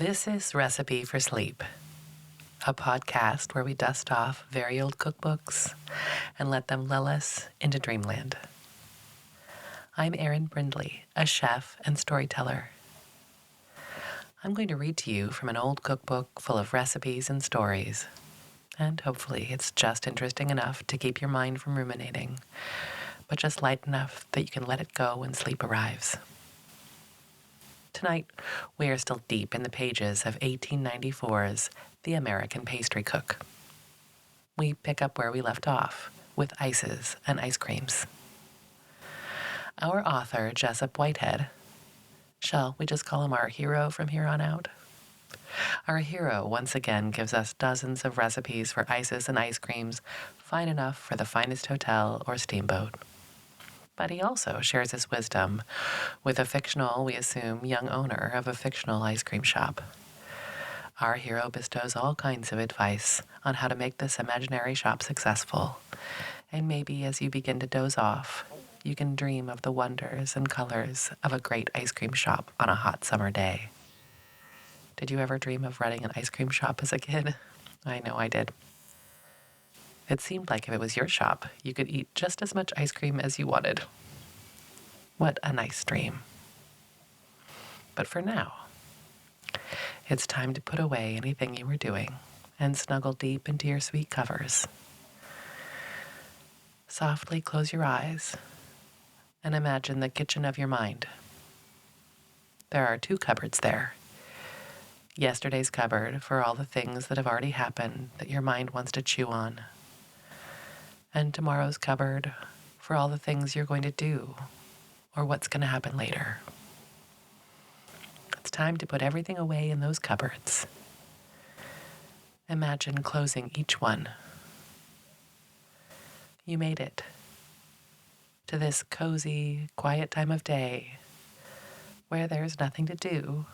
This is Recipe for Sleep, a podcast where we dust off very old cookbooks and let them lull us into dreamland. I'm Erin Brindley, a chef and storyteller. I'm going to read to you from an old cookbook full of recipes and stories, and hopefully it's just interesting enough to keep your mind from ruminating, but just light enough that you can let it go when sleep arrives. Tonight, we are still deep in the pages of 1894's The American Pastry Cook. We pick up where we left off, with ices and ice creams. Our author, Jessup Whitehead, shall we just call him our hero from here on out? Our hero once again gives us dozens of recipes for ices and ice creams fine enough for the finest hotel or steamboat. But he also shares his wisdom with a fictional, we assume, young owner of a fictional ice cream shop. Our hero bestows all kinds of advice on how to make this imaginary shop successful. And maybe as you begin to doze off, you can dream of the wonders and colors of a great ice cream shop on a hot summer day. Did you ever dream of running an ice cream shop as a kid? I know I did. It seemed like if it was your shop, you could eat just as much ice cream as you wanted. What a nice dream. But for now, it's time to put away anything you were doing and snuggle deep into your sweet covers. Softly close your eyes and imagine the kitchen of your mind. There are 2 cupboards there. Yesterday's cupboard for all the things that have already happened that your mind wants to chew on. And tomorrow's cupboard for all the things you're going to do or what's going to happen later. It's time to put everything away in those cupboards. Imagine closing each one. You made it to this cozy, quiet time of day where there's nothing to do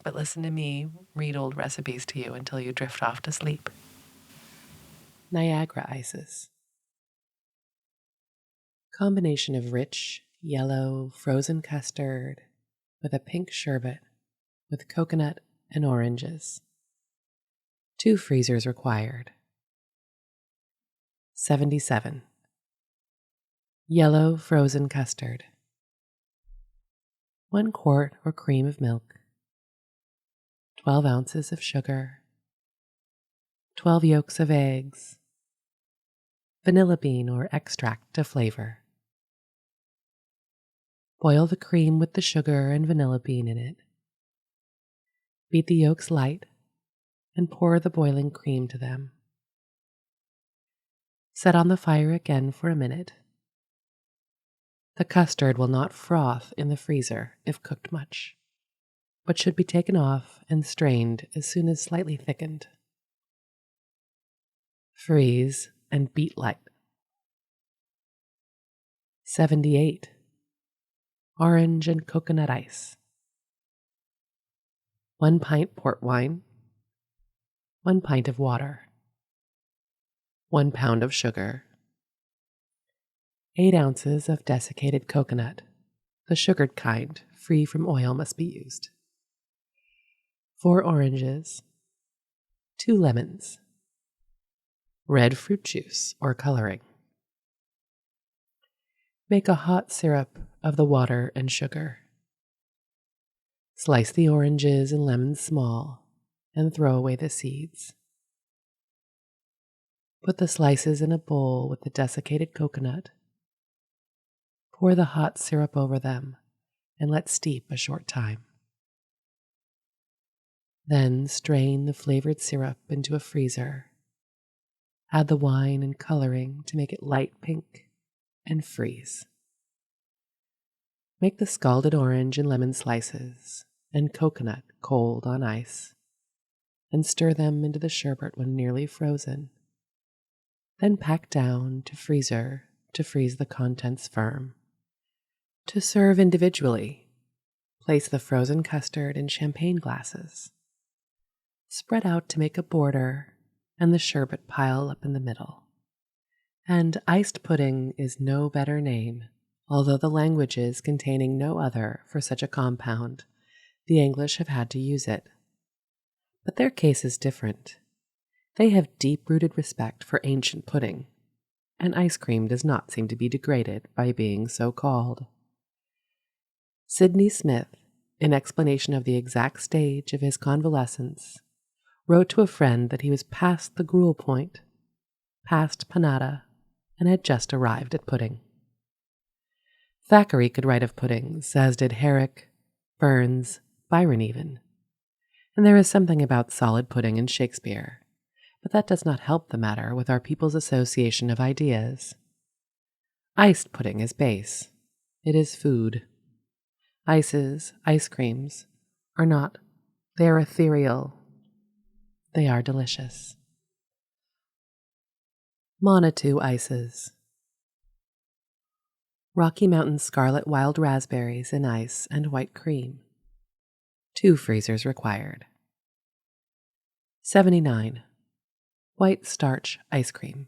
but listen to me read old recipes to you until you drift off to sleep. Niagara ices. Combination of rich, yellow, frozen custard with a pink sherbet with coconut and oranges. 2 freezers required. 77. Yellow frozen custard. 1 quart or cream of milk. 12 ounces of sugar. 12 yolks of eggs. Vanilla bean or extract to flavor. Boil the cream with the sugar and vanilla bean in it. Beat the yolks light and pour the boiling cream to them. Set on the fire again for a minute. The custard will not froth in the freezer if cooked much, but should be taken off and strained as soon as slightly thickened. Freeze and beat light. 78. Orange and coconut ice. 1 pint port wine. 1 pint of water. 1 pound of sugar. 8 ounces of desiccated coconut. The sugared kind, free from oil, must be used. 4 oranges. 2 lemons. Red fruit juice or coloring. Make a hot syrup of the water and sugar. Slice the oranges and lemons small and throw away the seeds. Put the slices in a bowl with the desiccated coconut. Pour the hot syrup over them and let steep a short time. Then strain the flavored syrup into a freezer. Add the wine and coloring to make it light pink and freeze. Make the scalded orange and lemon slices and coconut cold on ice and stir them into the sherbet when nearly frozen. Then pack down to freezer to freeze the contents firm. To serve individually, place the frozen custard in champagne glasses. Spread out to make a border and the sherbet pile up in the middle. And iced pudding is no better name, although the languages containing no other for such a compound, the English have had to use it, But their case is different. They have deep-rooted respect for ancient pudding, and ice cream does not seem to be degraded by being so called. Sidney Smith, in explanation of the exact stage of his convalescence, wrote to a friend that he was past the gruel point, past panada, and had just arrived at pudding. Thackeray could write of puddings, as did Herrick, Burns, Byron even. And there is something about solid pudding in Shakespeare, but that does not help the matter with our people's association of ideas. Iced pudding is base. It is food. Ices, ice creams, are not. They are ethereal. They are delicious. Monotoo ices. Rocky Mountain Scarlet Wild Raspberries in ice and white cream. 2 freezers required. 79. White starch ice cream.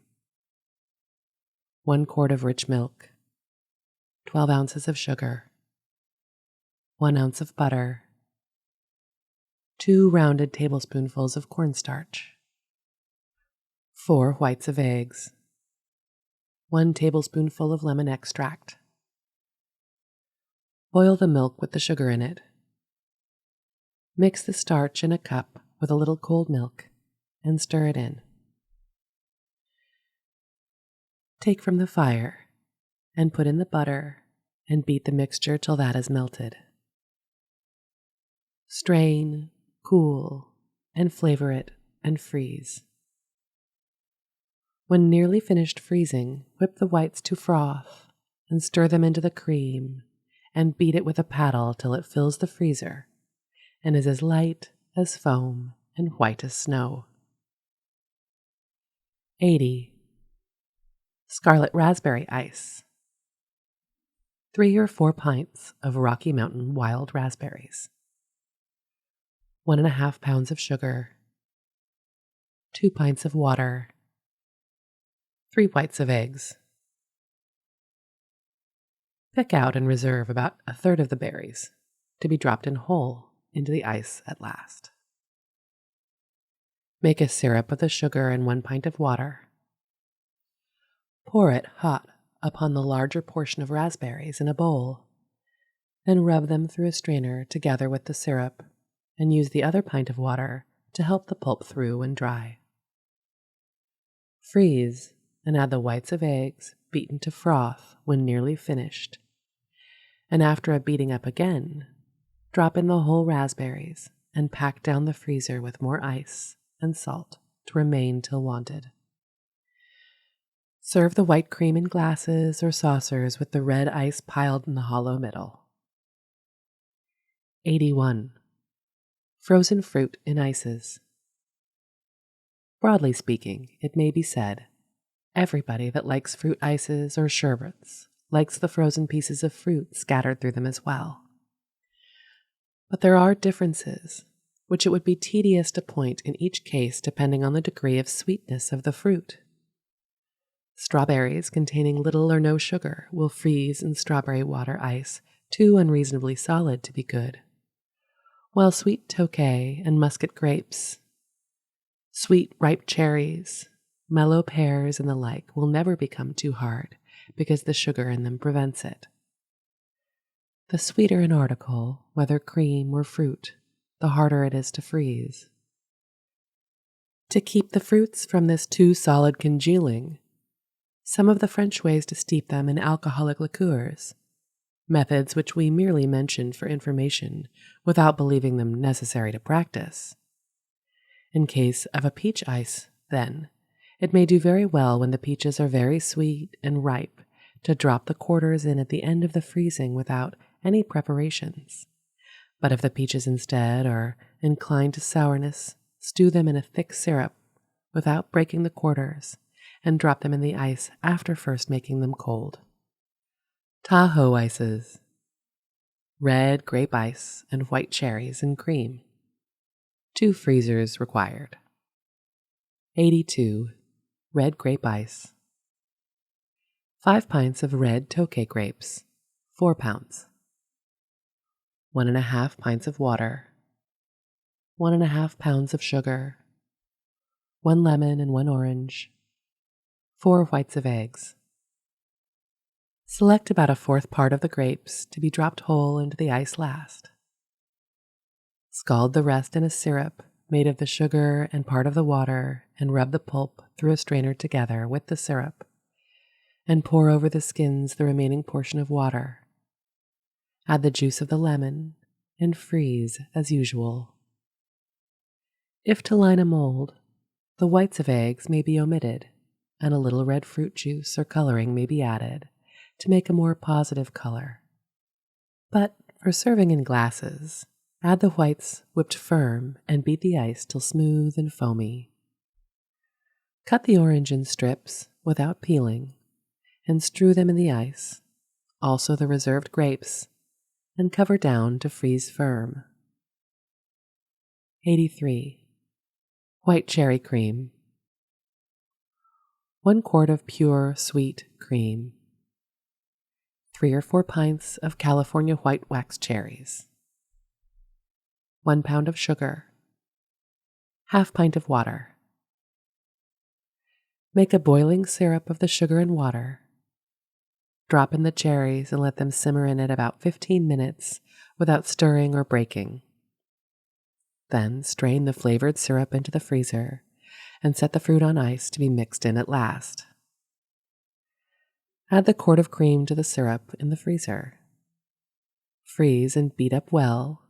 1 quart of rich milk. 12 ounces of sugar. 1 ounce of butter. 2 rounded tablespoonfuls of cornstarch. 4 whites of eggs. 1 tablespoonful of lemon extract. Boil the milk with the sugar in it. Mix the starch in a cup with a little cold milk and stir it in. Take from the fire and put in the butter and beat the mixture till that is melted. Strain, cool, and flavor it and freeze. When nearly finished freezing, whip the whites to froth and stir them into the cream and beat it with a paddle till it fills the freezer and is as light as foam and white as snow. 80. Scarlet Raspberry Ice. 3 or 4 pints of Rocky Mountain wild raspberries. 1½ pounds of sugar. 2 pints of water. 3 whites of eggs. Pick out and reserve about 1/3 of the berries to be dropped in whole into the ice at last. Make a syrup of the sugar and 1 pint of water. Pour it hot upon the larger portion of raspberries in a bowl, then rub them through a strainer together with the syrup and use the other pint of water to help the pulp through and dry. Freeze and add the whites of eggs beaten to froth when nearly finished, and after a beating up again, drop in the whole raspberries and pack down the freezer with more ice and salt to remain till wanted. Serve the white cream in glasses or saucers with the red ice piled in the hollow middle. 81. Frozen fruit in ices. Broadly speaking, it may be said, everybody that likes fruit ices or sherbets likes the frozen pieces of fruit scattered through them as well. But there are differences, which it would be tedious to point in each case depending on the degree of sweetness of the fruit. Strawberries containing little or no sugar will freeze in strawberry water ice too unreasonably solid to be good, while sweet Tokay and muscat grapes, sweet ripe cherries, mellow pears, and the like will never become too hard because the sugar in them prevents it. The sweeter an article, whether cream or fruit, the harder it is to freeze. To keep the fruits from this too solid congealing, some of the French ways to steep them in alcoholic liqueurs, methods which we merely mention for information without believing them necessary to practice. In case of a peach ice, then, it may do very well when the peaches are very sweet and ripe to drop the quarters in at the end of the freezing without any preparations. But if the peaches instead are inclined to sourness, stew them in a thick syrup without breaking the quarters and drop them in the ice after first making them cold. Tahoe ices. Red grape ice and white cherries and cream. 2 freezers required. 82. Red grape ice. 5 pints of red Tokay grapes, 4 pounds. 1½ pints of water. 1.5 pounds of sugar, 1 lemon and 1 orange, 4 whites of eggs. Select about 1/4 part of the grapes to be dropped whole into the ice last. Scald the rest in a syrup made of the sugar and part of the water and rub the pulp through a strainer together with the syrup and pour over the skins the remaining portion of water. Add the juice of the lemon and freeze as usual. If to line a mold, the whites of eggs may be omitted and a little red fruit juice or coloring may be added to make a more positive color. But for serving in glasses, add the whites whipped firm and beat the ice till smooth and foamy. Cut the orange in strips without peeling and strew them in the ice, also the reserved grapes, and cover down to freeze firm. 83. White cherry cream. 1 quart of pure, sweet cream. 3 or 4 pints of California white wax cherries. 1 pound of sugar. 1/2 pint of water. Make a boiling syrup of the sugar and water. Drop in the cherries and let them simmer in it about 15 minutes without stirring or breaking. Then strain the flavored syrup into the freezer and set the fruit on ice to be mixed in at last. Add the quart of cream to the syrup in the freezer. Freeze and beat up well.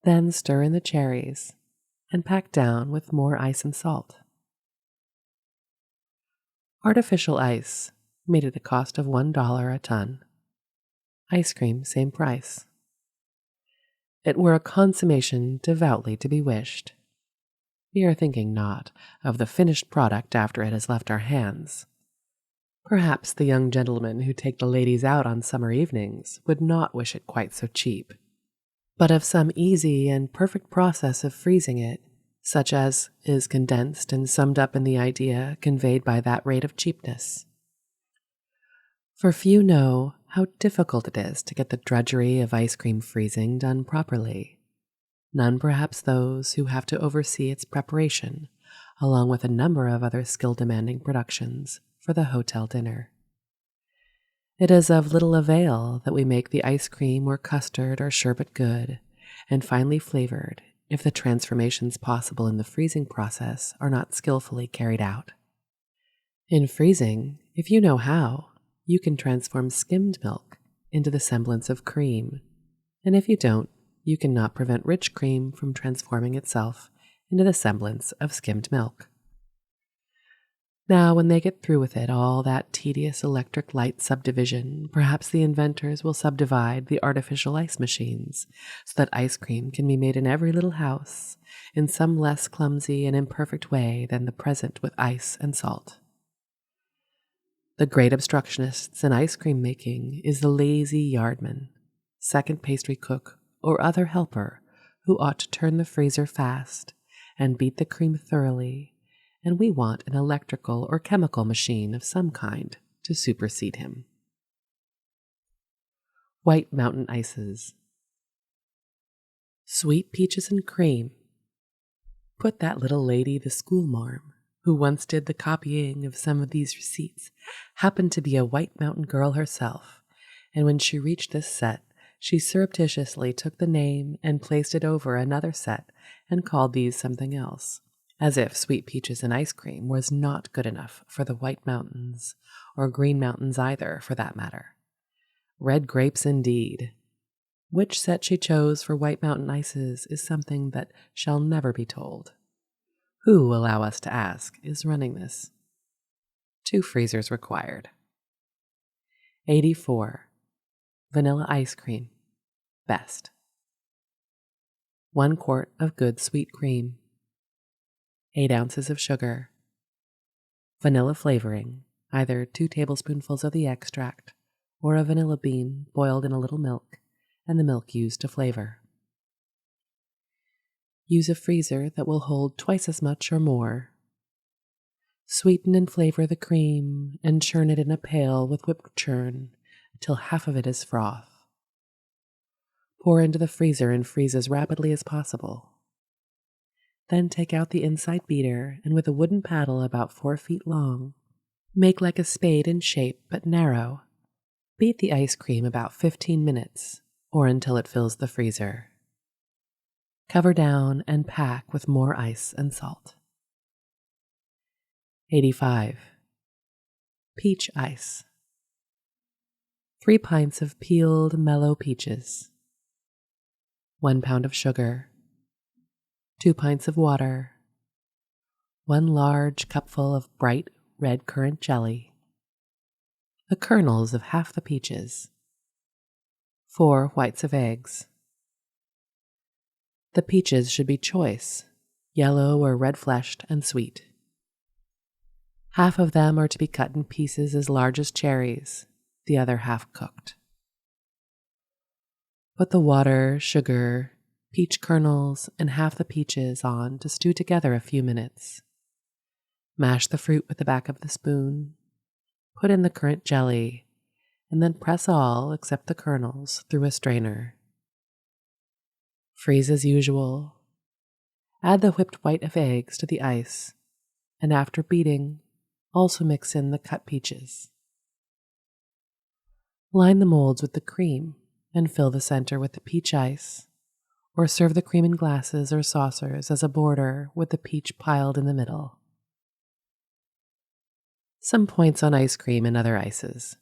Then stir in the cherries and pack down with more ice and salt. Artificial ice made at a cost of $1 a ton. Ice cream, same price. It were a consummation devoutly to be wished. We are thinking not of the finished product after it has left our hands. Perhaps the young gentlemen who take the ladies out on summer evenings would not wish it quite so cheap, but of some easy and perfect process of freezing it, such as is condensed and summed up in the idea conveyed by that rate of cheapness. For few know how difficult it is to get the drudgery of ice cream freezing done properly. None perhaps those who have to oversee its preparation, along with a number of other skill-demanding productions for the hotel dinner. It is of little avail that we make the ice cream or custard or sherbet good and finely flavored if the transformations possible in the freezing process are not skillfully carried out. In freezing, if you know how, you can transform skimmed milk into the semblance of cream, and if you don't, you cannot prevent rich cream from transforming itself into the semblance of skimmed milk. Now, when they get through with it, all that tedious electric light subdivision, perhaps the inventors will subdivide the artificial ice machines so that ice cream can be made in every little house in some less clumsy and imperfect way than the present with ice and salt. The great obstructionists in ice cream making is the lazy yardman, second pastry cook, or other helper who ought to turn the freezer fast and beat the cream thoroughly, and we want an electrical or chemical machine of some kind to supersede him. White mountain ices. Sweet peaches and cream. Put that little lady, the schoolmarm, who once did the copying of some of these receipts, happened to be a White Mountain girl herself, and when she reached this set, she surreptitiously took the name and placed it over another set and called these something else, as if sweet peaches and ice cream was not good enough for the White Mountains, or Green Mountains either, for that matter. Red grapes indeed. Which set she chose for White Mountain ices is something that shall never be told. Who, allow us to ask, is running this? 2 freezers required. 84. Vanilla ice cream. Best. 1 quart of good sweet cream. 8 ounces of sugar. Vanilla flavoring, either 2 tablespoonfuls of the extract or a vanilla bean boiled in a little milk and the milk used to flavor. Use a freezer that will hold twice as much or more. Sweeten and flavor the cream and churn it in a pail with whipped churn until half of it is froth. Pour into the freezer and freeze as rapidly as possible. Then take out the inside beater and with a wooden paddle about 4 feet long, make like a spade in shape but narrow. Beat the ice cream about 15 minutes or until it fills the freezer. Cover down and pack with more ice and salt. 85. Peach ice. 3 pints of peeled mellow peaches. 1 pound of sugar. 2 pints of water. 1 large cupful of bright red currant jelly. The kernels of half the peaches. 4 whites of eggs. The peaches should be choice, yellow or red-fleshed and sweet. Half of them are to be cut in pieces as large as cherries, the other half cooked. Put the water, sugar, peach kernels, and half the peaches on to stew together a few minutes. Mash the fruit with the back of the spoon. Put in the currant jelly, and then press all except the kernels through a strainer. Freeze as usual. Add the whipped white of eggs to the ice, and after beating, also mix in the cut peaches. Line the molds with the cream and fill the center with the peach ice, or serve the cream in glasses or saucers as a border with the peach piled in the middle. Some points on ice cream and other ices.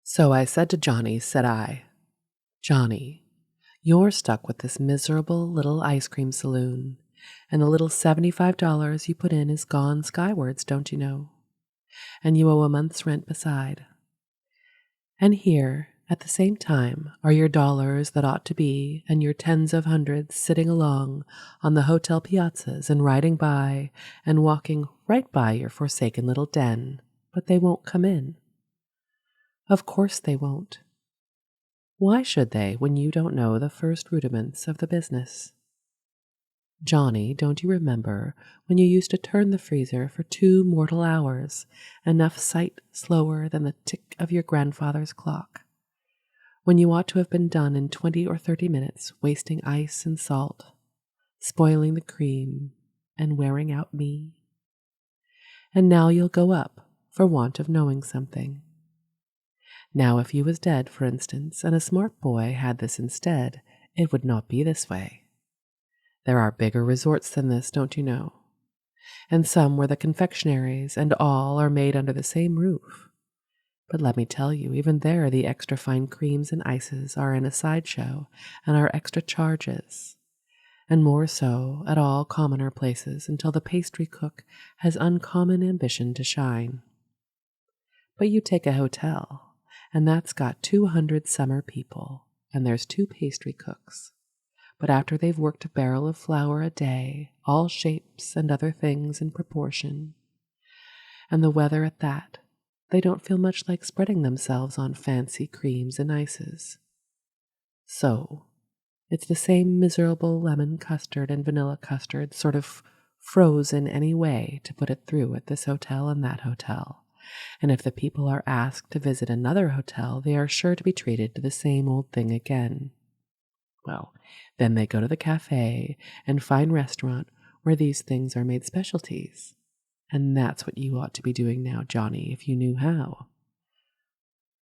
So I said to Johnny, said I, "Johnny, you're stuck with this miserable little ice cream saloon, and the little $75 you put in is gone skywards, don't you know? And you owe a month's rent beside. And here, at the same time, are your dollars that ought to be, and your tens of hundreds sitting along on the hotel piazzas and riding by and walking right by your forsaken little den, but they won't come in. Of course they won't. Why should they when you don't know the first rudiments of the business? Johnny, don't you remember when you used to turn the freezer for 2 mortal hours, enough sight slower than the tick of your grandfather's clock, when you ought to have been done in 20 or 30 minutes, wasting ice and salt, spoiling the cream, and wearing out me? And now you'll go up for want of knowing something. Now if you was dead, for instance, and a smart boy had this instead, it would not be this way. There are bigger resorts than this, don't you know? And some where the confectionaries and all are made under the same roof. But let me tell you, even there the extra fine creams and ices are in a sideshow and are extra charges, and more so at all commoner places until the pastry cook has uncommon ambition to shine. But you take a hotel, and that's got 200 summer people, and there's 2 pastry cooks. But after they've worked a barrel of flour a day, all shapes and other things in proportion, and the weather at that, they don't feel much like spreading themselves on fancy creams and ices. So, it's the same miserable lemon custard and vanilla custard sort of frozen any way to put it through at this hotel and that hotel. And if the people are asked to visit another hotel, they are sure to be treated to the same old thing again. Well, then they go to the cafe and fine restaurant where these things are made specialties. And that's what you ought to be doing now, Johnny, if you knew how.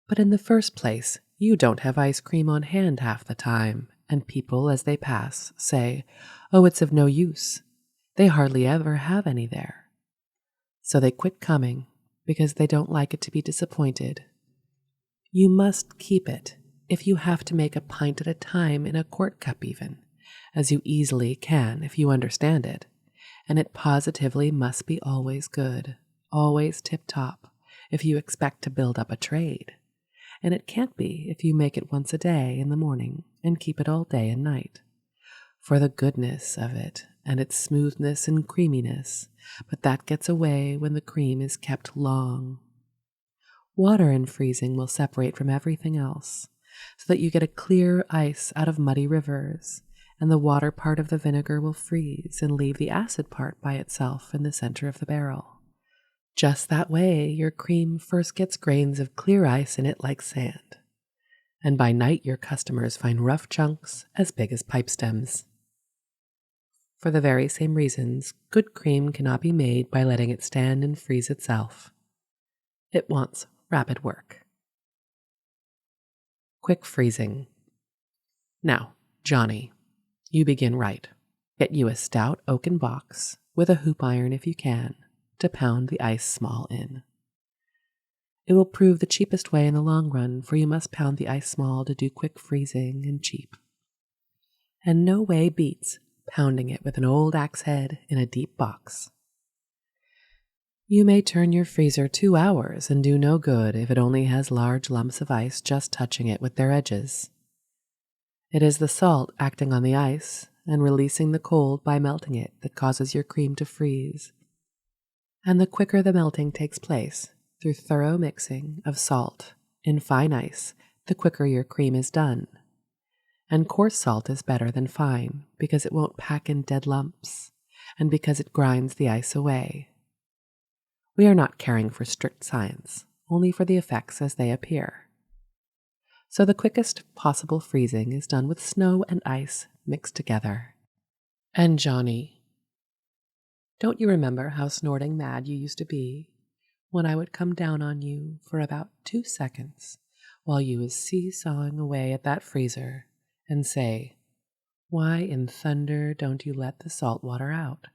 But in the first place, you don't have ice cream on hand half the time, and people, as they pass, say, "Oh, it's of no use. They hardly ever have any there." So they quit coming because they don't like it to be disappointed. You must keep it, if you have to make a pint at a time in a quart cup even, as you easily can if you understand it, and it positively must be always good, always tip-top, if you expect to build up a trade, and it can't be if you make it once a day in the morning and keep it all day and night, for the goodness of it and its smoothness and creaminess, but that gets away when the cream is kept long. Water in freezing will separate from everything else, so that you get a clear ice out of muddy rivers, and the water part of the vinegar will freeze and leave the acid part by itself in the center of the barrel. Just that way, your cream first gets grains of clear ice in it like sand, and by night your customers find rough chunks as big as pipe stems. for the very same reasons good cream cannot be made by letting it stand and freeze itself. It wants rapid work. Quick freezing. Now, Johnny, you begin right. Get you a stout oaken box, with a hoop iron if you can, to pound the ice small in. It will prove the cheapest way in the long run, for you must pound the ice small to do quick freezing and cheap. And no way beats pounding it with an old axe head in a deep box. You may turn your freezer 2 hours and do no good if it only has large lumps of ice just touching it with their edges. It is the salt acting on the ice and releasing the cold by melting it that causes your cream to freeze. And the quicker the melting takes place, through thorough mixing of salt in fine ice, the quicker your cream is done. And coarse salt is better than fine because it won't pack in dead lumps and because it grinds the ice away. We are not caring for strict science, only for the effects as they appear. So the quickest possible freezing is done with snow and ice mixed together. And Johnny, don't you remember how snorting mad you used to be when I would come down on you for about 2 seconds while you was seesawing away at that freezer and say, "Why in thunder don't you let the salt water out?"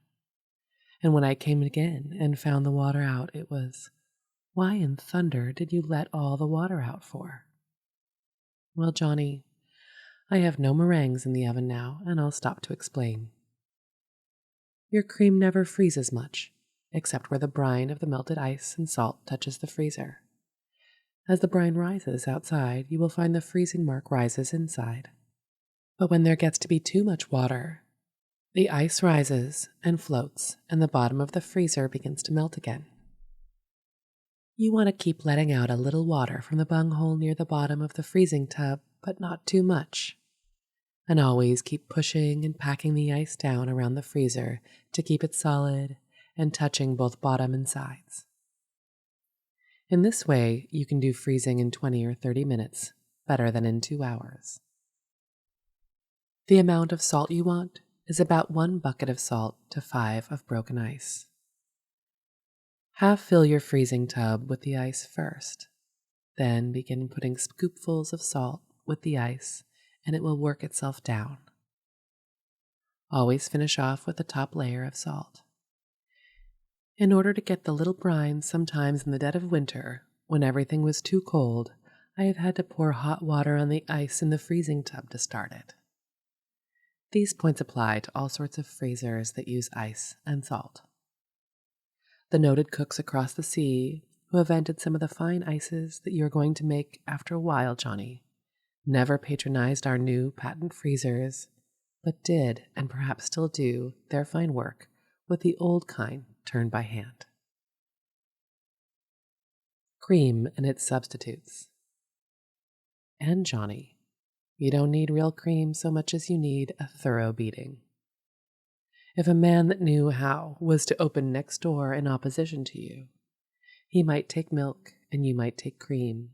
And when I came again and found the water out, it was, "Why in thunder did you let all the water out for?" Well, Johnny, I have no meringues in the oven now, and I'll stop to explain. Your cream never freezes much, except where the brine of the melted ice and salt touches the freezer. As the brine rises outside, you will find the freezing mark rises inside. But when there gets to be too much water, the ice rises and floats, and the bottom of the freezer begins to melt again. You want to keep letting out a little water from the bunghole near the bottom of the freezing tub, but not too much. And always keep pushing and packing the ice down around the freezer to keep it solid and touching both bottom and sides. In this way, you can do freezing in 20 or 30 minutes, better than in 2 hours. The amount of salt you want is about 1 bucket of salt to 5 of broken ice. Half fill your freezing tub with the ice first, then begin putting scoopfuls of salt with the ice, and it will work itself down. Always finish off with the top layer of salt. In order to get the little brine, sometimes in the dead of winter, when everything was too cold, I have had to pour hot water on the ice in the freezing tub to start it. These points apply to all sorts of freezers that use ice and salt. The noted cooks across the sea, who invented some of the fine ices that you are going to make after a while, Johnny, never patronized our new patent freezers, but did, and perhaps still do, their fine work with the old kind turned by hand. Cream and its substitutes. And Johnny, you don't need real cream so much as you need a thorough beating. If a man that knew how was to open next door in opposition to you, he might take milk and you might take cream,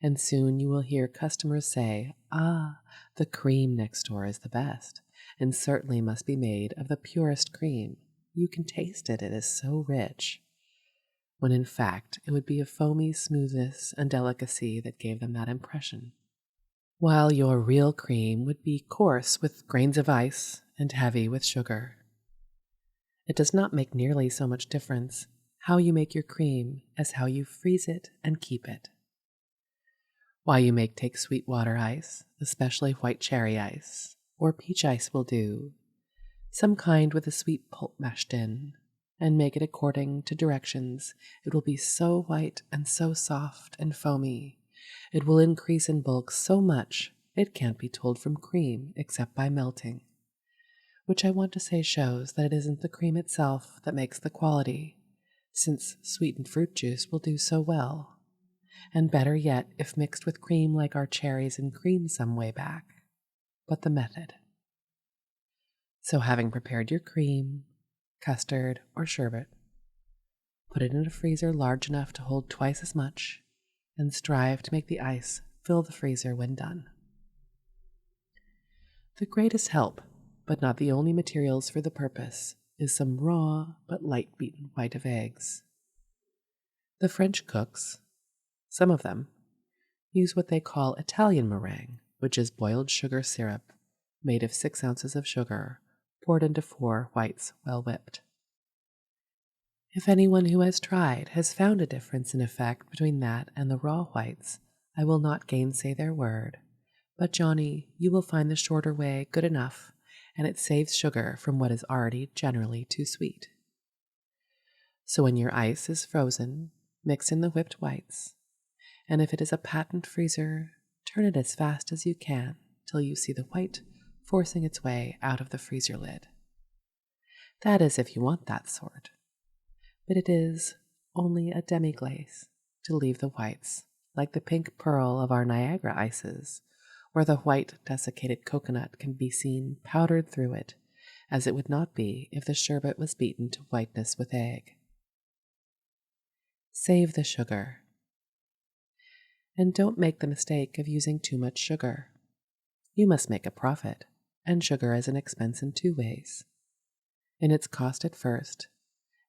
and soon you will hear customers say, "Ah, the cream next door is the best, and certainly must be made of the purest cream. You can taste it, it is so rich," when in fact it would be a foamy smoothness and delicacy that gave them that impression, while your real cream would be coarse with grains of ice and heavy with sugar. It does not make nearly so much difference how you make your cream as how you freeze it and keep it. Why you may take sweet water ice, especially white cherry ice, or peach ice will do, some kind with a sweet pulp mashed in, and make it according to directions. It will be so white and so soft and foamy. It will increase in bulk so much it can't be told from cream except by melting, which I want to say shows that it isn't the cream itself that makes the quality, since sweetened fruit juice will do so well, and better yet if mixed with cream like our cherries and cream some way back, but the method. So having prepared your cream, custard, or sherbet, put it in a freezer large enough to hold twice as much, and strive to make the ice fill the freezer when done. The greatest help but not the only materials for the purpose, is some raw but light beaten white of eggs. The French cooks, some of them, use what they call Italian meringue, which is boiled sugar syrup made of 6 ounces of sugar poured into 4 whites well whipped. If anyone who has tried has found a difference in effect between that and the raw whites, I will not gainsay their word. But Johnny, you will find the shorter way good enough, and it saves sugar from what is already generally too sweet. So when your ice is frozen, mix in the whipped whites, and if it is a patent freezer, turn it as fast as you can till you see the white forcing its way out of the freezer lid. That is if you want that sort. But it is only a demi-glace to leave the whites, like the pink pearl of our Niagara ices, where the white desiccated coconut can be seen powdered through it, as it would not be if the sherbet was beaten to whiteness with egg. Save the sugar. And don't make the mistake of using too much sugar. You must make a profit, and sugar is an expense in 2 ways. In its cost at first,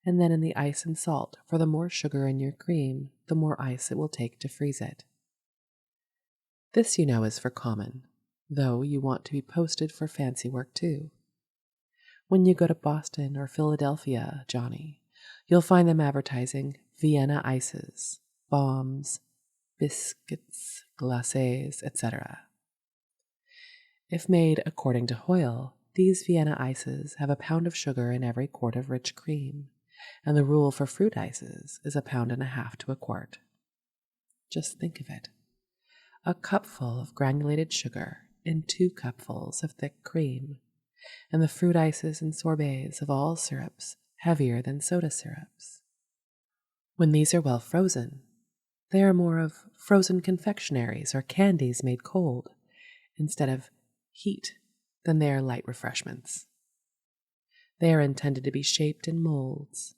and then in the ice and salt, for the more sugar in your cream, the more ice it will take to freeze it. This, you know, is for common, though you want to be posted for fancy work too. When you go to Boston or Philadelphia, Johnny, you'll find them advertising Vienna ices, bombs, biscuits, glacés, etc. If made according to Hoyle, these Vienna ices have 1 pound of sugar in every quart of rich cream, and the rule for fruit ices is 1.5 pounds to a quart. Just think of it. A cupful of granulated sugar in 2 cupfuls of thick cream, and the fruit ices and sorbets of all syrups heavier than soda syrups. When these are well frozen, they are more of frozen confectionaries or candies made cold, instead of heat, than they are light refreshments. They are intended to be shaped in molds,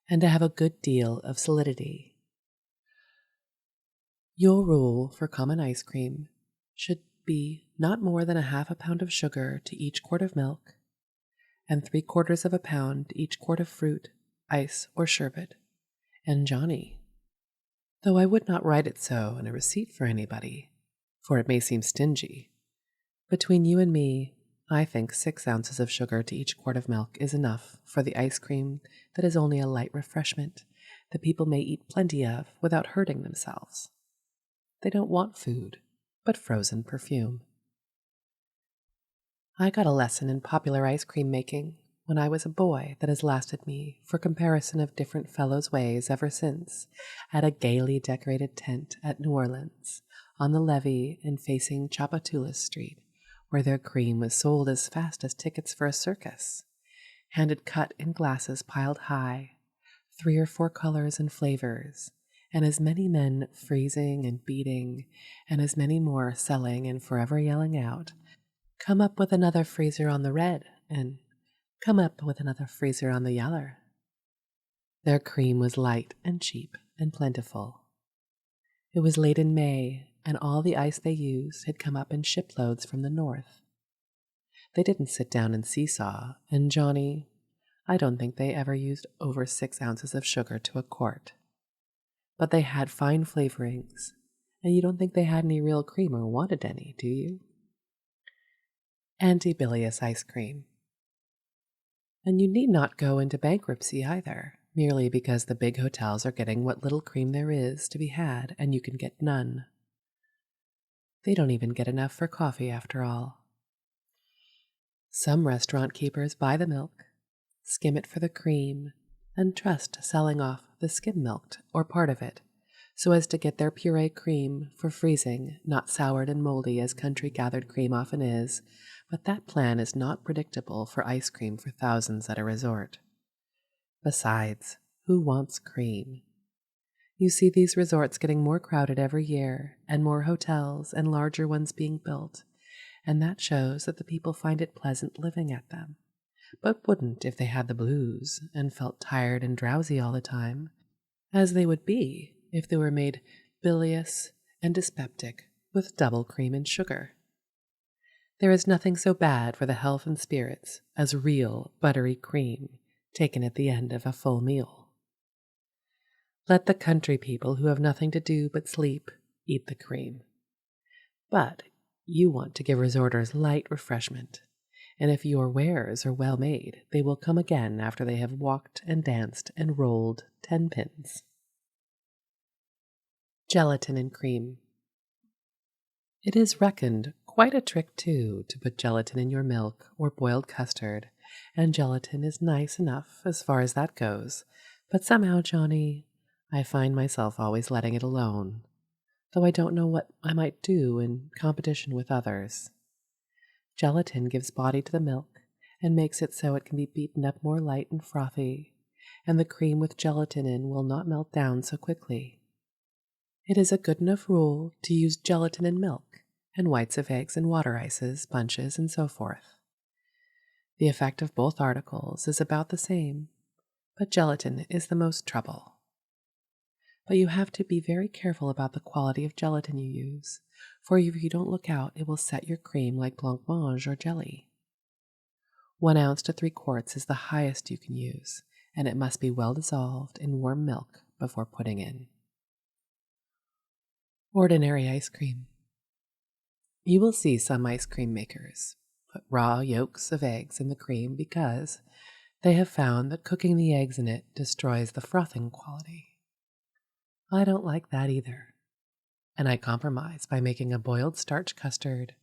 and to have a good deal of solidity. Your rule for common ice cream should be not more than 1/2 pound of sugar to each quart of milk, and 3/4 pound to each quart of fruit, ice, or sherbet. And Johnny, though I would not write it so in a receipt for anybody, for it may seem stingy, between you and me, I think 6 ounces of sugar to each quart of milk is enough for the ice cream that is only a light refreshment that people may eat plenty of without hurting themselves. They don't want food, but frozen perfume. I got a lesson in popular ice cream making when I was a boy that has lasted me for comparison of different fellows' ways ever since at a gaily decorated tent at New Orleans on the levee and facing Tchoupitoulas Street, where their cream was sold as fast as tickets for a circus, handed cut in glasses piled high, 3 or 4 colors and flavors, and as many men freezing and beating, and as many more selling and forever yelling out, "Come up with another freezer on the red," and "Come up with another freezer on the yaller." Their cream was light and cheap and plentiful. It was late in May, and all the ice they used had come up in shiploads from the north. They didn't sit down and seesaw, and Johnny, I don't think they ever used over 6 ounces of sugar to a quart. But they had fine flavorings, and you don't think they had any real cream or wanted any, do you? Anti-bilious ice cream. And you need not go into bankruptcy either, merely because the big hotels are getting what little cream there is to be had and you can get none. They don't even get enough for coffee after all. Some restaurant keepers buy the milk, skim it for the cream, and trust selling off the skim-milked or part of it, so as to get their puree cream for freezing, not soured and moldy as country-gathered cream often is, but that plan is not predictable for ice cream for thousands at a resort. Besides, who wants cream? You see these resorts getting more crowded every year, and more hotels and larger ones being built, and that shows that the people find it pleasant living at them, but wouldn't if they had the blues and felt tired and drowsy all the time, as they would be if they were made bilious and dyspeptic with double cream and sugar. There is nothing so bad for the health and spirits as real buttery cream taken at the end of a full meal. Let the country people who have nothing to do but sleep eat the cream. But you want to give resorters light refreshment, and if your wares are well made, they will come again after they have walked and danced and rolled 10 pins. Gelatin and cream. It is reckoned quite a trick, too, to put gelatin in your milk or boiled custard, and gelatin is nice enough as far as that goes, but somehow, Johnny, I find myself always letting it alone, though I don't know what I might do in competition with others. Gelatin gives body to the milk and makes it so it can be beaten up more light and frothy, and the cream with gelatin in will not melt down so quickly. It is a good enough rule to use gelatin in milk, and whites of eggs in water ices, bunches, and so forth. The effect of both articles is about the same, but gelatin is the most trouble. But you have to be very careful about the quality of gelatin you use, for if you don't look out, it will set your cream like blancmange or jelly. 1 ounce to 3 quarts is the highest you can use, and it must be well dissolved in warm milk before putting in. Ordinary ice cream. You will see some ice cream makers put raw yolks of eggs in the cream because they have found that cooking the eggs in it destroys the frothing quality. I don't like that either, and I compromise by making a boiled starch custard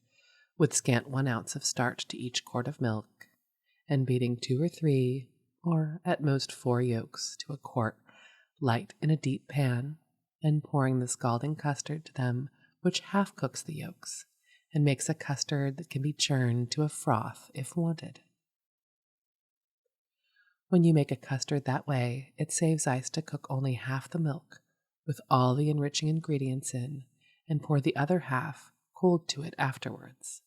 with scant 1 ounce of starch to each quart of milk and beating 2 or 3, or at most 4 yolks to a quart light in a deep pan and pouring the scalding custard to them, which half cooks the yolks and makes a custard that can be churned to a froth if wanted. When you make a custard that way, it saves ice to cook only half the milk with all the enriching ingredients in, and pour the other half cold to it afterwards.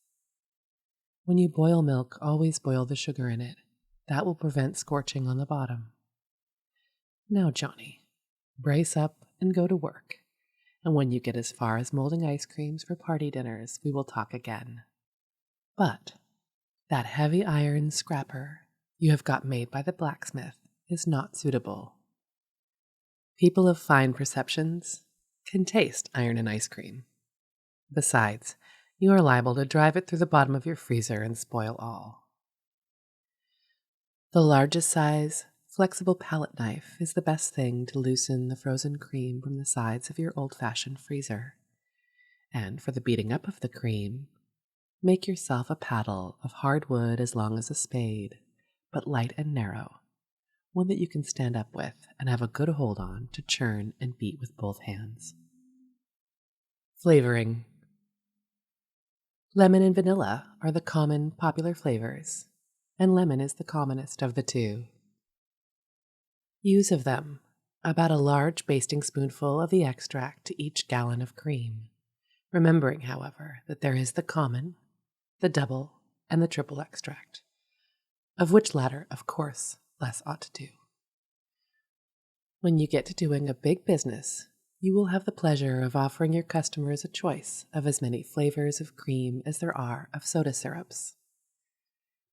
When you boil milk, always boil the sugar in it. That will prevent scorching on the bottom. Now, Johnny, brace up and go to work, and when you get as far as molding ice creams for party dinners, we will talk again. But that heavy iron scrapper you have got made by the blacksmith is not suitable. People of fine perceptions can taste iron and ice cream. Besides, you are liable to drive it through the bottom of your freezer and spoil all. The largest size, flexible palette knife is the best thing to loosen the frozen cream from the sides of your old-fashioned freezer. And for the beating up of the cream, make yourself a paddle of hard wood as long as a spade, but light and narrow, one that you can stand up with and have a good hold on to churn and beat with both hands. Flavoring. Lemon and vanilla are the common popular flavors, and lemon is the commonest of the two. Use of them about a large basting spoonful of the extract to each gallon of cream, remembering, however, that there is the common, the double, and the triple extract, of which latter, of course, less ought to do. When you get to doing a big business, you will have the pleasure of offering your customers a choice of as many flavors of cream as there are of soda syrups.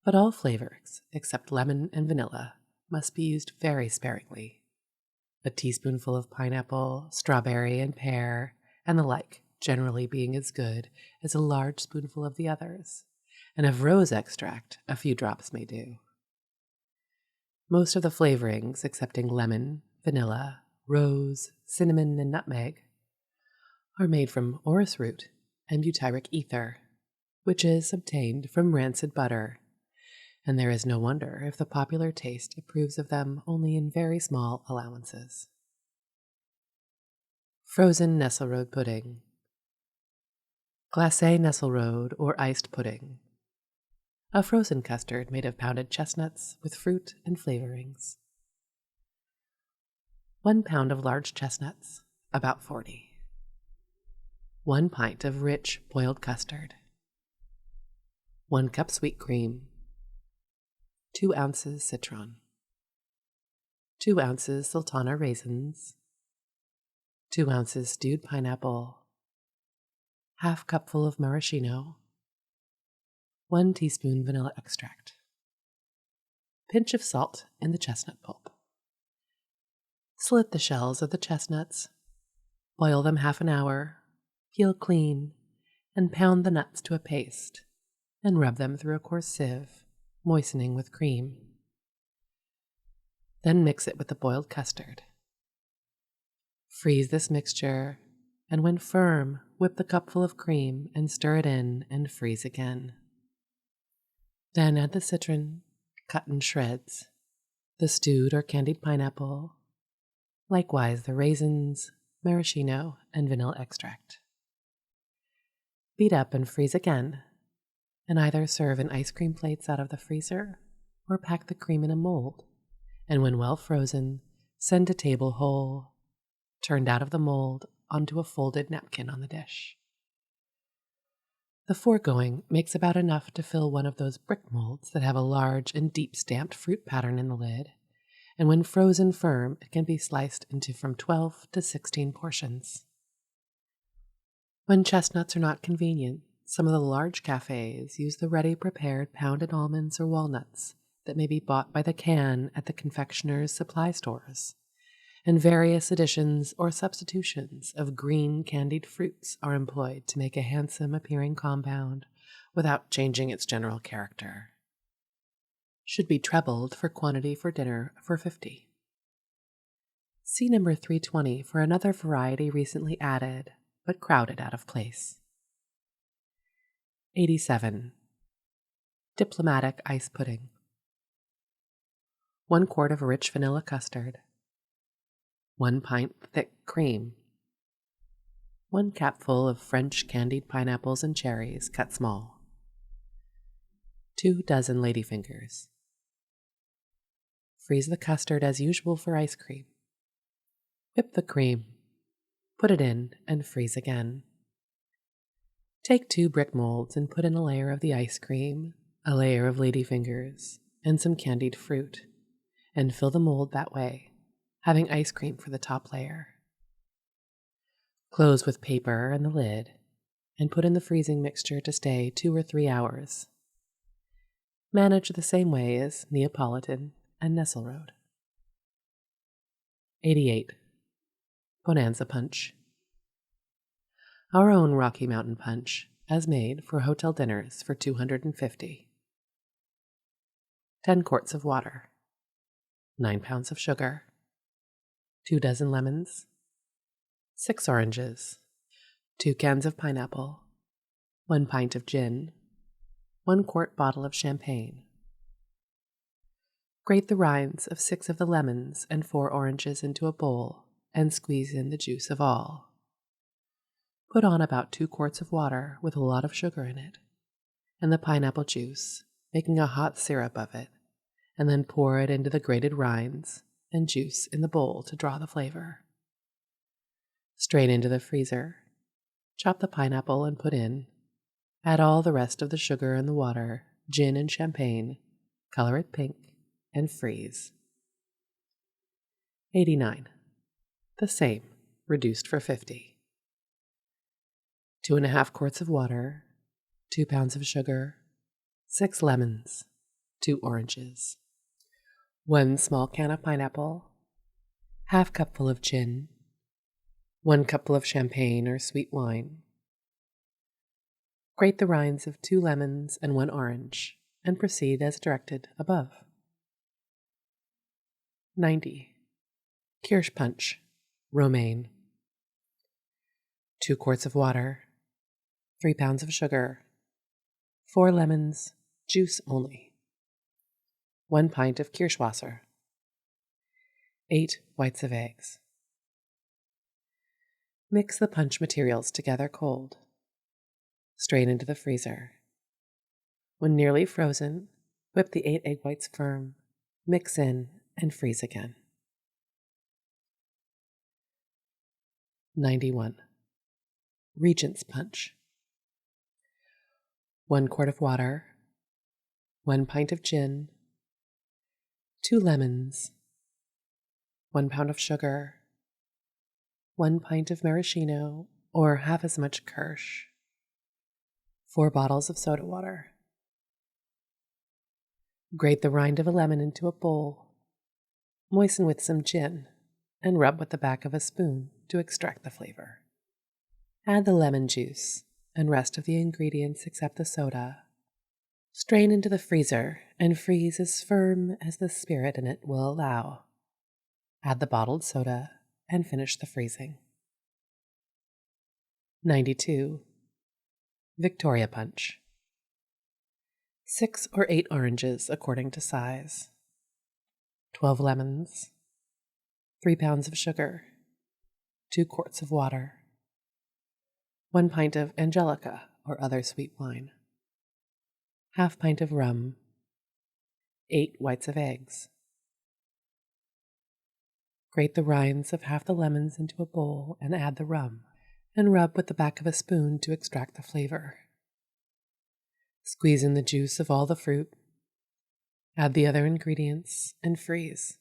But all flavors, except lemon and vanilla, must be used very sparingly. A teaspoonful of pineapple, strawberry, and pear, and the like, generally being as good as a large spoonful of the others, and of rose extract a few drops may do. Most of the flavorings, excepting lemon, vanilla, rose, cinnamon, and nutmeg, are made from orris root and butyric ether, which is obtained from rancid butter, and there is no wonder if the popular taste approves of them only in very small allowances. Frozen Nesselrode Pudding. Glacé Nesselrode or iced pudding. A frozen custard made of pounded chestnuts with fruit and flavorings. 1 pound of large chestnuts, about 40. 1 pint of rich boiled custard. 1 cup sweet cream. 2 ounces citron. 2 ounces sultana raisins. 2 ounces stewed pineapple. Half cupful of maraschino. 1 teaspoon vanilla extract. Pinch of salt in the chestnut pulp. Slit the shells of the chestnuts, boil them half an hour, peel clean, and pound the nuts to a paste, and rub them through a coarse sieve, moistening with cream. Then mix it with the boiled custard. Freeze this mixture, and when firm, whip the cupful of cream and stir it in and freeze again. Then add the citron, cut in shreds, the stewed or candied pineapple, likewise the raisins, maraschino, and vanilla extract. Beat up and freeze again, and either serve in ice cream plates out of the freezer or pack the cream in a mold, and when well frozen, send to table whole, turned out of the mold onto a folded napkin on the dish. The foregoing makes about enough to fill one of those brick molds that have a large and deep stamped fruit pattern in the lid, and when frozen firm, it can be sliced into from 12 to 16 portions. When chestnuts are not convenient, some of the large cafes use the ready-prepared pounded almonds or walnuts that may be bought by the can at the confectioner's supply stores, and various additions or substitutions of green candied fruits are employed to make a handsome-appearing compound without changing its general character. Should be trebled for quantity for dinner for 50. See number 320 for another variety recently added, but crowded out of place. 87. Diplomatic ice pudding. 1 quart of rich vanilla custard. 1 pint thick cream. 1 capful of French candied pineapples and cherries cut small. 2 dozen ladyfingers. Freeze the custard as usual for ice cream. Whip the cream. Put it in and freeze again. Take 2 brick molds and put in a layer of the ice cream, a layer of ladyfingers, and some candied fruit, and fill the mold that way, having ice cream for the top layer. Close with paper and the lid, and put in the freezing mixture to stay 2 or 3 hours. Manage the same way as Neapolitan and Nesselrode. 88. Bonanza Punch. Our own Rocky Mountain Punch, as made for hotel dinners for 250. 10 quarts of water. 9 pounds of sugar. 2 dozen lemons. 6 oranges. 2 cans of pineapple. 1 pint of gin. 1 quart bottle of champagne. Grate the rinds of 6 of the lemons and 4 oranges into a bowl and squeeze in the juice of all. Put on about 2 quarts of water with a lot of sugar in it, and the pineapple juice, making a hot syrup of it, and then pour it into the grated rinds and juice in the bowl to draw the flavor. Strain into the freezer, chop the pineapple and put in, add all the rest of the sugar and the water, gin and champagne, color it pink, and freeze. 89. The same, reduced for 50. 2.5 quarts of water, 2 pounds of sugar, 6 lemons, 2 oranges, 1 small can of pineapple, half cupful of gin, 1 cupful of champagne or sweet wine. Grate the rinds of 2 lemons and 1 orange, and proceed as directed above. 90. Kirsch Punch, Romaine. 2 quarts of water, 3 pounds of sugar, 4 lemons, juice only, 1 pint of Kirschwasser, 8 whites of eggs. Mix the punch materials together cold. Strain into the freezer. When nearly frozen, whip the 8 egg whites firm, mix in, and freeze again. 91. Regent's Punch. 1 quart of water, 1 pint of gin, 2 lemons, 1 pound of sugar, 1 pint of maraschino or half as much kirsch, 4 bottles of soda water, Grate the rind of a lemon into a bowl, moisten with some gin, and rub with the back of a spoon to extract the flavor. Add the lemon juice and rest of the ingredients except the soda. Strain into the freezer and freeze as firm as the spirit in it will allow. Add the bottled soda and finish the freezing. 92. Victoria Punch. 6 or 8 oranges according to size. 12 lemons. 3 pounds of sugar. 2 quarts of water. 1 pint of Angelica or other sweet wine. Half pint of rum. 8 whites of eggs. Grate the rinds of half the lemons into a bowl and add the rum, and rub with the back of a spoon to extract the flavor. Squeeze in the juice of all the fruit. Add the other ingredients and freeze.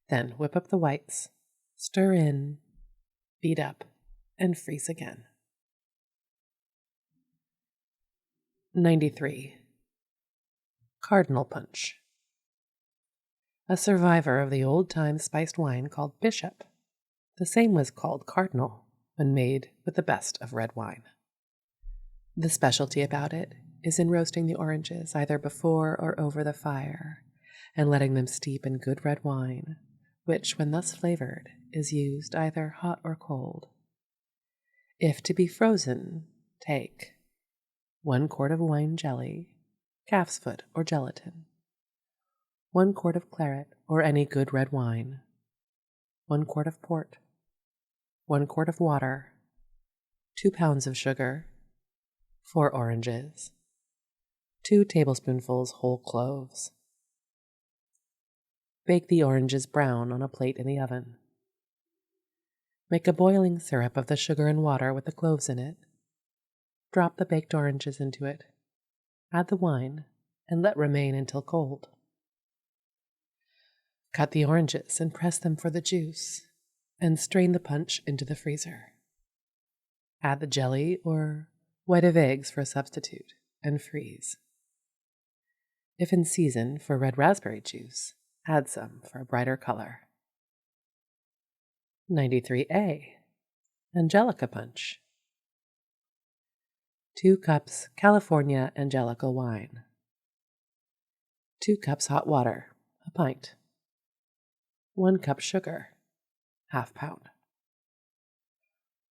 Then whip up the whites, stir in, beat up, and freeze again. 93. Cardinal Punch. A survivor of the old-time spiced wine called Bishop. The same was called Cardinal when made with the best of red wine. The specialty about it is in roasting the oranges either before or over the fire and letting them steep in good red wine, which, when thus flavored, is used either hot or cold. If to be frozen, take 1 quart of wine jelly, calf's foot or gelatin, 1 quart of claret or any good red wine, 1 quart of port, 1 quart of water, 2 pounds of sugar, 4 oranges, 2 tablespoonfuls whole cloves. Bake the oranges brown on a plate in the oven. Make a boiling syrup of the sugar and water with the cloves in it. Drop the baked oranges into it. Add the wine and let remain until cold. Cut the oranges and press them for the juice, and strain the punch into the freezer. Add the jelly or white of eggs for a substitute, and freeze. If in season for red raspberry juice, add some for a brighter color. 93A. Angelica Punch. 2 cups California Angelica wine. 2 cups hot water, a pint. 1 cup sugar, ½ pound.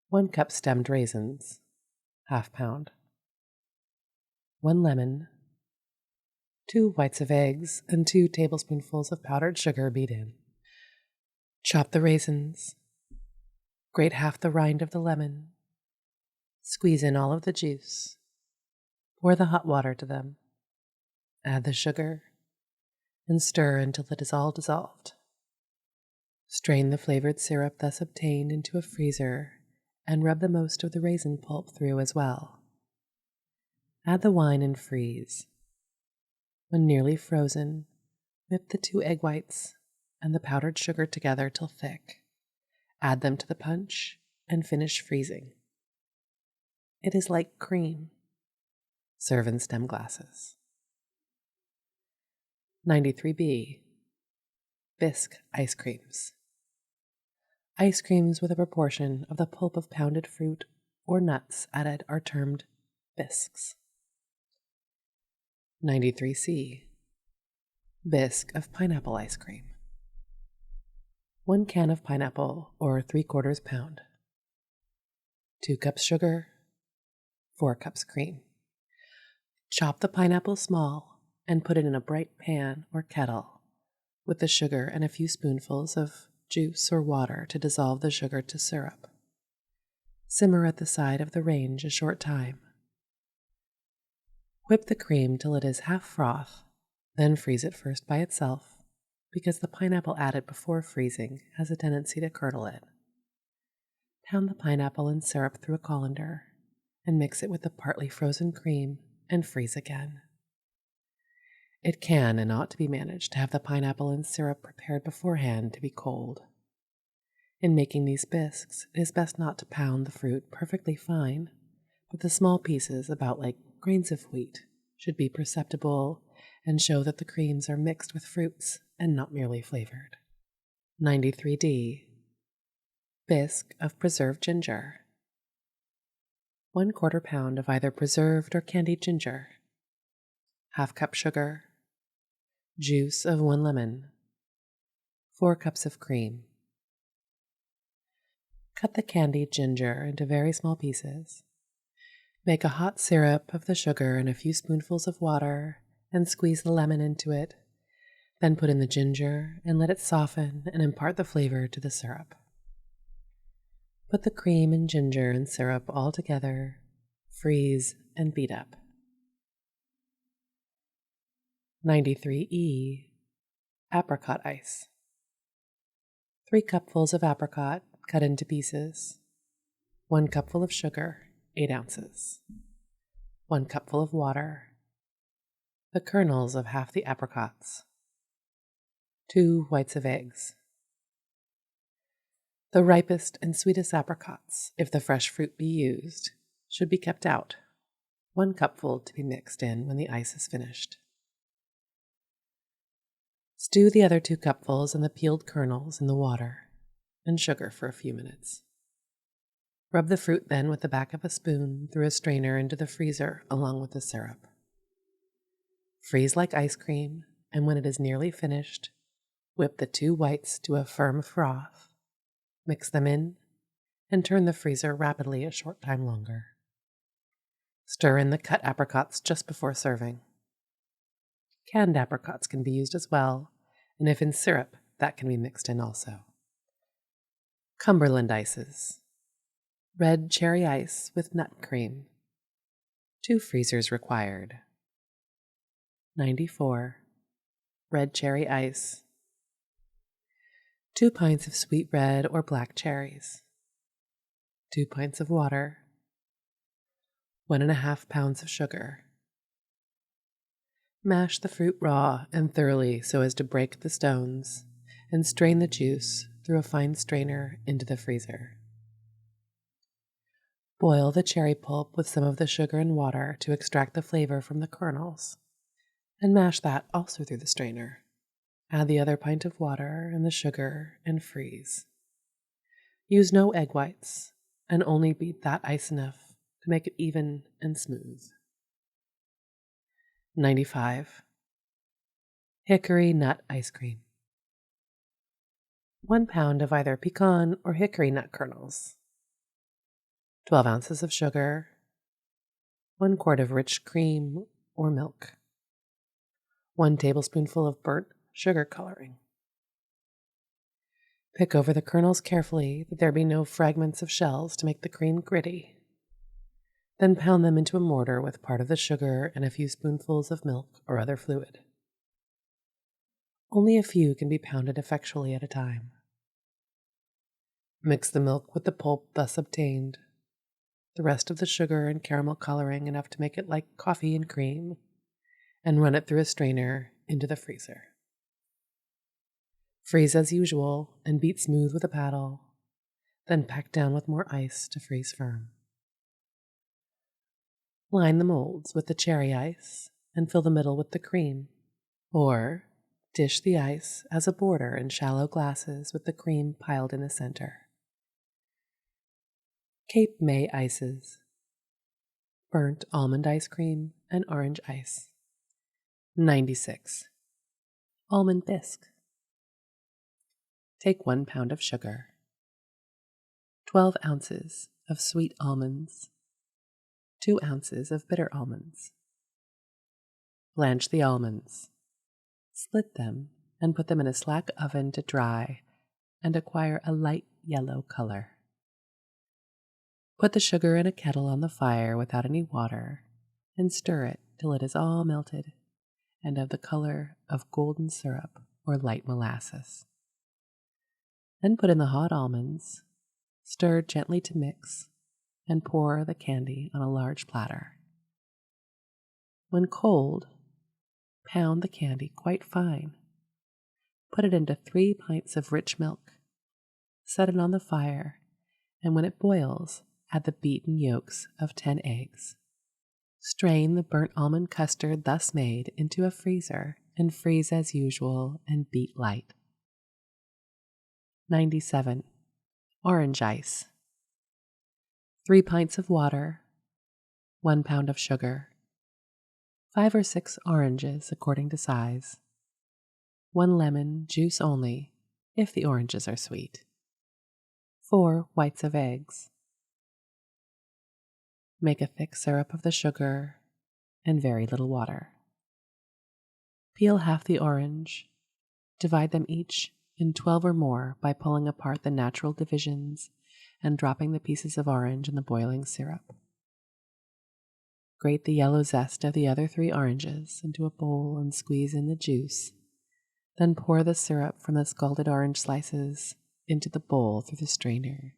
1 cup stemmed raisins, ½ pound. 1 lemon. 2 whites of eggs and 2 tablespoonfuls of powdered sugar beat in. Chop the raisins. Grate half the rind of the lemon. Squeeze in all of the juice. Pour the hot water to them. Add the sugar and stir until it is all dissolved. Strain the flavored syrup thus obtained into a freezer and rub the most of the raisin pulp through as well. Add the wine and freeze. When nearly frozen, whip the 2 egg whites and the powdered sugar together till thick. Add them to the punch and finish freezing. It is like cream. Serve in stem glasses. 93B. Bisque ice creams. Ice creams with a proportion of the pulp of pounded fruit or nuts added are termed bisques. 93C. Bisque of pineapple ice cream. 1 can of pineapple or 3/4 pound. 2 cups sugar. 4 cups cream. Chop the pineapple small and put it in a bright pan or kettle with the sugar and a few spoonfuls of juice or water to dissolve the sugar to syrup. Simmer at the side of the range a short time. Whip the cream till it is half froth, then freeze it first by itself, because the pineapple added before freezing has a tendency to curdle it. Pound the pineapple and syrup through a colander and mix it with the partly frozen cream and freeze again. It can and ought to be managed to have the pineapple and syrup prepared beforehand to be cold. In making these bisques, it is best not to pound the fruit perfectly fine, but the small pieces, about like grains of wheat, should be perceptible and show that the creams are mixed with fruits and not merely flavored. 93D. Bisque of preserved ginger. 1/4 pound of either preserved or candied ginger. 1/2 cup sugar. Juice of 1 lemon. 4 cups of cream. Cut the candied ginger into very small pieces. Make a hot syrup of the sugar and a few spoonfuls of water and squeeze the lemon into it. Then put in the ginger and let it soften and impart the flavor to the syrup. Put the cream and ginger and syrup all together, freeze, and beat up. 93E. Apricot ice. 3 cupfuls of apricot cut into pieces. 1 cupful of sugar, 8 ounces. 1 cupful of water. The kernels of half the apricots. 2 whites of eggs. The ripest and sweetest apricots, if the fresh fruit be used, should be kept out, 1 cupful to be mixed in when the ice is finished. Stew the other 2 cupfuls and the peeled kernels in the water and sugar for a few minutes. Rub the fruit then with the back of a spoon through a strainer into the freezer along with the syrup. Freeze like ice cream, and when it is nearly finished, whip the 2 whites to a firm froth. Mix them in, and turn the freezer rapidly a short time longer. Stir in the cut apricots just before serving. Canned apricots can be used as well, and if in syrup, that can be mixed in also. Cumberland ices. Red cherry ice with nut cream. 2 freezers required. 94. Red cherry ice. 2 pints of sweet red or black cherries. 2 pints of water. 1.5 pounds of sugar. Mash the fruit raw and thoroughly so as to break the stones, and strain the juice through a fine strainer into the freezer. Boil the cherry pulp with some of the sugar and water to extract the flavor from the kernels, and mash that also through the strainer. Add the other pint of water and the sugar and freeze. Use no egg whites and only beat that ice enough to make it even and smooth. 95. Hickory nut ice cream. 1 pound of either pecan or hickory nut kernels. 12 ounces of sugar. 1 quart of rich cream or milk. 1 tablespoonful of burnt sugar coloring. Pick over the kernels carefully that there be no fragments of shells to make the cream gritty. Then pound them into a mortar with part of the sugar and a few spoonfuls of milk or other fluid. Only a few can be pounded effectually at a time. Mix the milk with the pulp thus obtained, the rest of the sugar and caramel coloring enough to make it like coffee and cream, and run it through a strainer into the freezer. Freeze as usual and beat smooth with a paddle, then pack down with more ice to freeze firm. Line the molds with the cherry ice and fill the middle with the cream, or dish the ice as a border in shallow glasses with the cream piled in the center. Cape May ices. Burnt almond ice cream and orange ice. 96. Almond bisque. Take 1 pound of sugar. 12 ounces of sweet almonds. 2 ounces of bitter almonds. Blanch the almonds. Split them and put them in a slack oven to dry and acquire a light yellow color. Put the sugar in a kettle on the fire without any water and stir it till it is all melted and of the color of golden syrup or light molasses. Then put in the hot almonds, stir gently to mix, and pour the candy on a large platter. When cold, pound the candy quite fine. Put it into 3 pints of rich milk. Set it on the fire, and when it boils, add the beaten yolks of 10 eggs. Strain the burnt almond custard thus made into a freezer and freeze as usual and beat light. 97. Orange ice. 3 pints of water, 1 pound of sugar, 5 or 6 oranges according to size, 1 lemon, juice only, if the oranges are sweet, 4 whites of eggs. Make a thick syrup of the sugar and very little water. Peel half the orange. Divide them each in 12 or more by pulling apart the natural divisions and dropping the pieces of orange in the boiling syrup. Grate the yellow zest of the other 3 oranges into a bowl and squeeze in the juice. Then pour the syrup from the scalded orange slices into the bowl through the strainer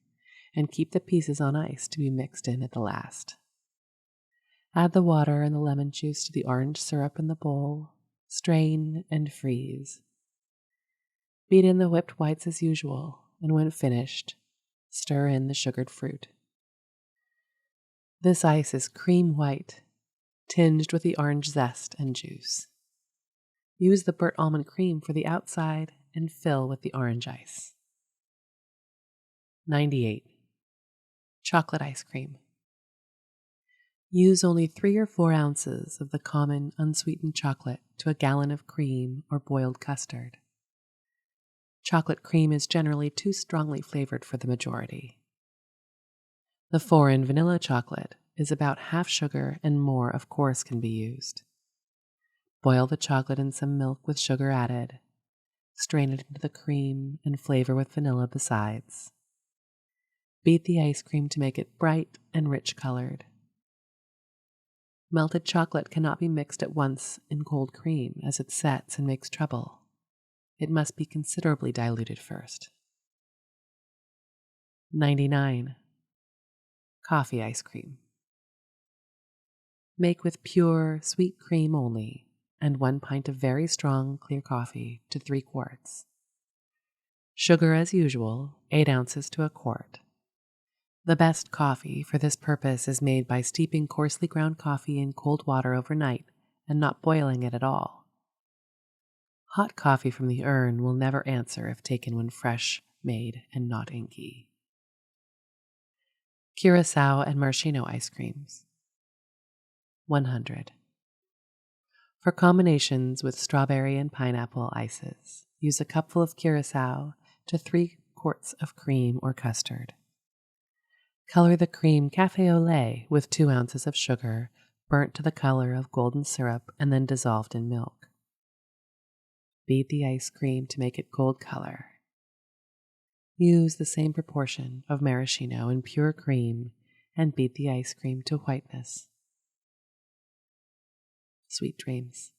and keep the pieces on ice to be mixed in at the last. Add the water and the lemon juice to the orange syrup in the bowl, strain, and freeze. Beat in the whipped whites as usual, and when finished, stir in the sugared fruit. This ice is cream white, tinged with the orange zest and juice. Use the burnt almond cream for the outside and fill with the orange ice. 98. Chocolate ice cream. Use only 3 or 4 ounces of the common unsweetened chocolate to a gallon of cream or boiled custard. Chocolate cream is generally too strongly flavored for the majority. The foreign vanilla chocolate is about half sugar and more, of course, can be used. Boil the chocolate in some milk with sugar added. Strain it into the cream and flavor with vanilla besides. Beat the ice cream to make it bright and rich colored. Melted chocolate cannot be mixed at once in cold cream as it sets and makes trouble. It must be considerably diluted first. 99. Coffee ice cream. Make with pure, sweet cream only, and 1 pint of very strong, clear coffee to 3 quarts. Sugar as usual, 8 ounces to a quart. The best coffee for this purpose is made by steeping coarsely ground coffee in cold water overnight and not boiling it at all. Hot coffee from the urn will never answer if taken when fresh made and not inky. Curacao and maraschino ice creams. 100. For combinations with strawberry and pineapple ices, use a cupful of curacao to 3 quarts of cream or custard. Color the cream café au lait with 2 ounces of sugar, burnt to the color of golden syrup and then dissolved in milk. Beat the ice cream to make it gold color. Use the same proportion of maraschino and pure cream and beat the ice cream to whiteness. Sweet dreams.